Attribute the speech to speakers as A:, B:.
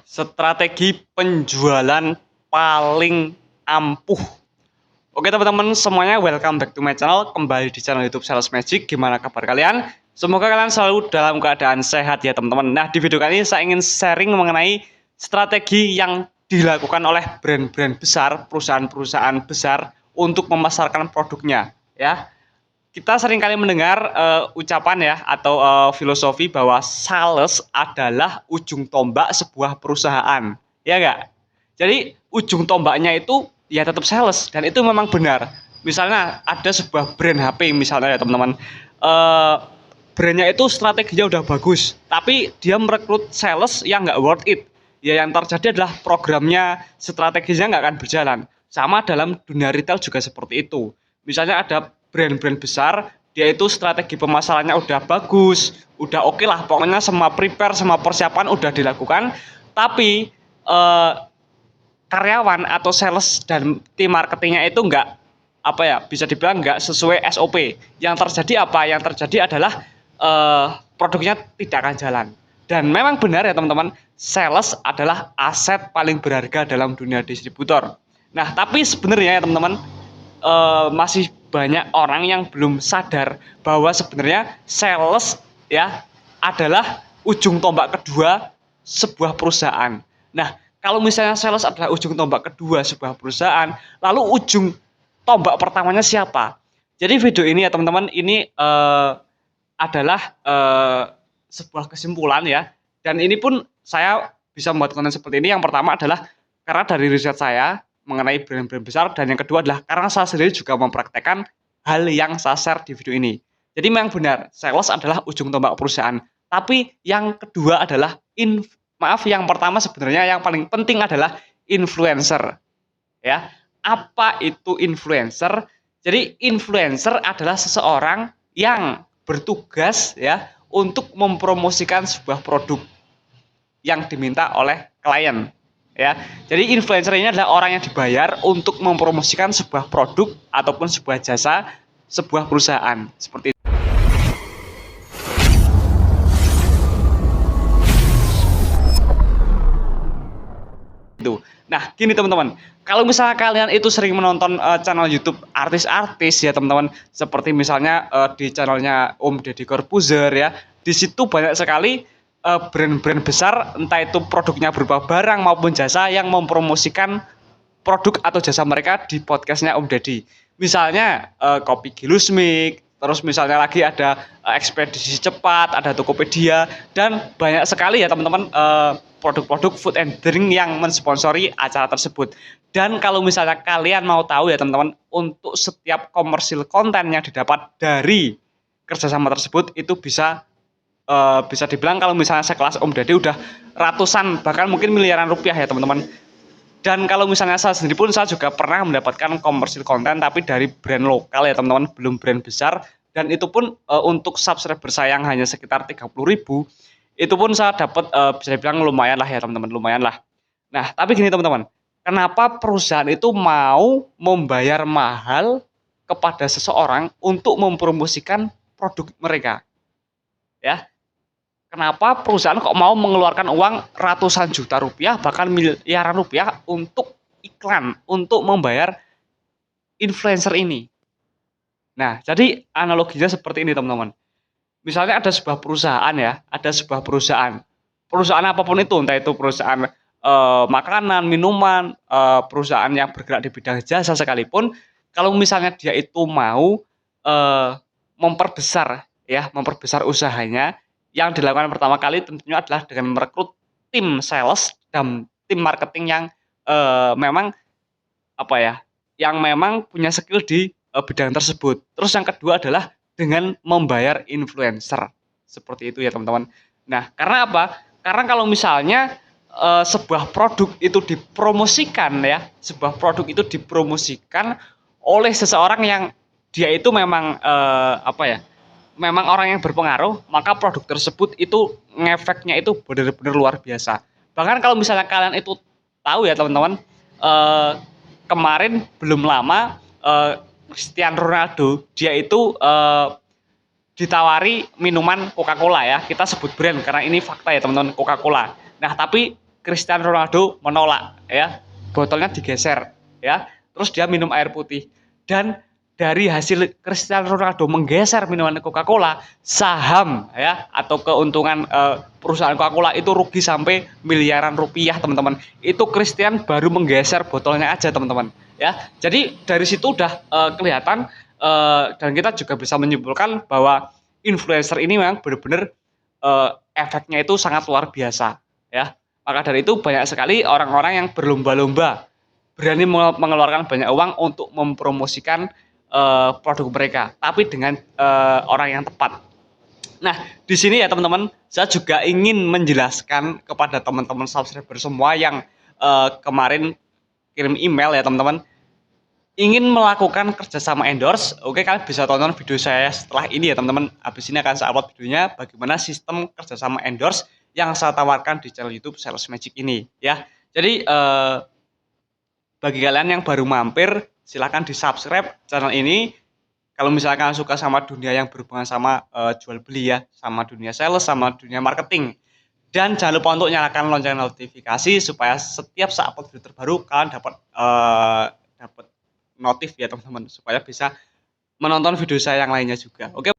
A: Strategi penjualan paling ampuh. Oke teman-teman semuanya, welcome back to my channel. Kembali di channel YouTube Sales Magic. Gimana kabar kalian? Semoga kalian selalu dalam keadaan sehat ya teman-teman. Nah, di video kali ini saya ingin sharing mengenai strategi yang dilakukan oleh brand-brand besar, perusahaan-perusahaan besar untuk memasarkan produknya ya. Kita seringkali mendengar ucapan ya atau filosofi bahwa sales adalah ujung tombak sebuah perusahaan, ya enggak? Jadi ujung tombaknya itu ya tetap sales, dan itu memang benar. Misalnya ada sebuah brand HP misalnya ya teman-teman, brandnya itu strateginya udah bagus, tapi dia merekrut sales yang nggak worth it. Ya yang terjadi adalah programnya, strateginya nggak akan berjalan. Sama dalam dunia retail juga seperti itu. Misalnya ada brand-brand besar, dia itu strategi pemasarannya udah bagus, udah oke lah, pokoknya semua prepare, semua persiapan udah dilakukan, tapi karyawan atau sales dan tim marketingnya itu nggak, apa ya, bisa dibilang nggak sesuai SOP. Yang terjadi apa? Yang terjadi adalah produknya tidak akan jalan. Dan memang benar ya teman-teman, sales adalah aset paling berharga dalam dunia distributor. Nah, tapi sebenarnya ya teman-teman, masih banyak orang yang belum sadar bahwa sebenarnya sales ya adalah ujung tombak kedua sebuah perusahaan. Nah, kalau misalnya sales adalah ujung tombak kedua sebuah perusahaan, lalu ujung tombak pertamanya siapa? Jadi video ini ya teman-teman, ini adalah sebuah kesimpulan ya. Dan ini pun saya bisa membuat konten seperti ini. Yang pertama adalah karena dari riset saya mengenai brand-brand besar, dan yang kedua adalah karena saya sendiri juga mempraktekkan hal yang saya share di video ini. Jadi memang benar, sales adalah ujung tombak perusahaan. Tapi yang kedua adalah yang pertama sebenarnya yang paling penting adalah influencer. Ya, apa itu influencer? Jadi influencer adalah seseorang yang bertugas ya untuk mempromosikan sebuah produk yang diminta oleh klien ya. Jadi influencer ini adalah orang yang dibayar untuk mempromosikan sebuah produk ataupun sebuah jasa sebuah perusahaan seperti itu. Nah, gini teman-teman, kalau misalnya kalian itu sering menonton channel YouTube artis-artis ya teman-teman, seperti misalnya di channelnya Om Deddy Corbuzier ya, di situ banyak sekali brand-brand besar, entah itu produknya berupa barang maupun jasa, yang mempromosikan produk atau jasa mereka di podcastnya Om Deddy. Misalnya Kopi Gilusmik, terus misalnya lagi ada Ekspedisi Cepat, ada Tokopedia, dan banyak sekali ya teman-teman produk-produk food and drink yang mensponsori acara tersebut. Dan kalau misalnya kalian mau tahu ya teman-teman, untuk setiap komersil konten yang didapat dari kerjasama tersebut itu bisa dibilang kalau misalnya sekelas Om Deddy udah ratusan bahkan mungkin miliaran rupiah ya teman-teman. Dan kalau misalnya saya sendiri pun, saya juga pernah mendapatkan komersil konten tapi dari brand lokal ya teman-teman, belum brand besar, dan itu pun untuk subscriber saya yang hanya sekitar 30.000, itu pun saya dapat bisa dibilang lumayan lah ya teman-teman, lumayan lah. Nah, tapi gini teman-teman, kenapa perusahaan itu mau membayar mahal kepada seseorang untuk mempromosikan produk mereka? Ya, kenapa perusahaan kok mau mengeluarkan uang ratusan juta rupiah, bahkan miliaran rupiah untuk iklan, untuk membayar influencer ini? Nah, jadi analoginya seperti ini teman-teman. Misalnya ada sebuah perusahaan ya, ada sebuah perusahaan. Perusahaan apapun itu, entah itu perusahaan makanan, minuman, perusahaan yang bergerak di bidang jasa sekalipun, kalau misalnya dia itu mau memperbesar ya, memperbesar usahanya, yang dilakukan pertama kali tentunya adalah dengan merekrut tim sales dan tim marketing yang memang, apa ya, yang memang punya skill di bidang tersebut. Terus yang kedua adalah dengan membayar influencer. Seperti itu ya teman-teman. Nah, karena apa? Karena kalau misalnya sebuah produk itu dipromosikan ya, sebuah produk itu dipromosikan oleh seseorang yang dia itu memang apa ya, memang orang yang berpengaruh, maka produk tersebut itu ngefeknya itu benar-benar luar biasa. Bahkan kalau misalnya kalian itu tahu ya teman-teman, kemarin belum lama Cristiano Ronaldo dia itu ditawari minuman Coca-Cola ya, kita sebut brand karena ini fakta ya teman-teman, Coca-Cola. Nah, tapi Cristiano Ronaldo menolak ya, botolnya digeser ya, terus dia minum air putih, dan dari hasil Cristiano Ronaldo menggeser minuman Coca-Cola, saham ya atau keuntungan perusahaan Coca-Cola itu rugi sampai miliaran rupiah, teman-teman. Itu Christian baru menggeser botolnya aja, teman-teman. Ya, jadi dari situ udah kelihatan, dan kita juga bisa menyimpulkan bahwa influencer ini memang benar-benar efeknya itu sangat luar biasa ya. Maka dari itu banyak sekali orang-orang yang berlomba-lomba berani mengeluarkan banyak uang untuk mempromosikan produk mereka, tapi dengan orang yang tepat. Nah, di sini ya teman-teman, saya juga ingin menjelaskan kepada teman-teman subscriber semua yang kemarin kirim email ya teman-teman, ingin melakukan kerjasama endorse. Oke, kalian bisa tonton video saya setelah ini ya teman-teman. Habis ini akan saya upload videonya bagaimana sistem kerjasama endorse yang saya tawarkan di channel YouTube Sales Magic ini ya. Jadi bagi kalian yang baru mampir, silahkan di subscribe channel ini. Kalau misalkan suka sama dunia yang berhubungan sama jual beli ya, sama dunia sales, sama dunia marketing. Dan jangan lupa untuk nyalakan lonceng notifikasi supaya setiap saat upload video terbaru kalian dapat notif ya teman-teman, supaya bisa menonton video saya yang lainnya juga. Oke,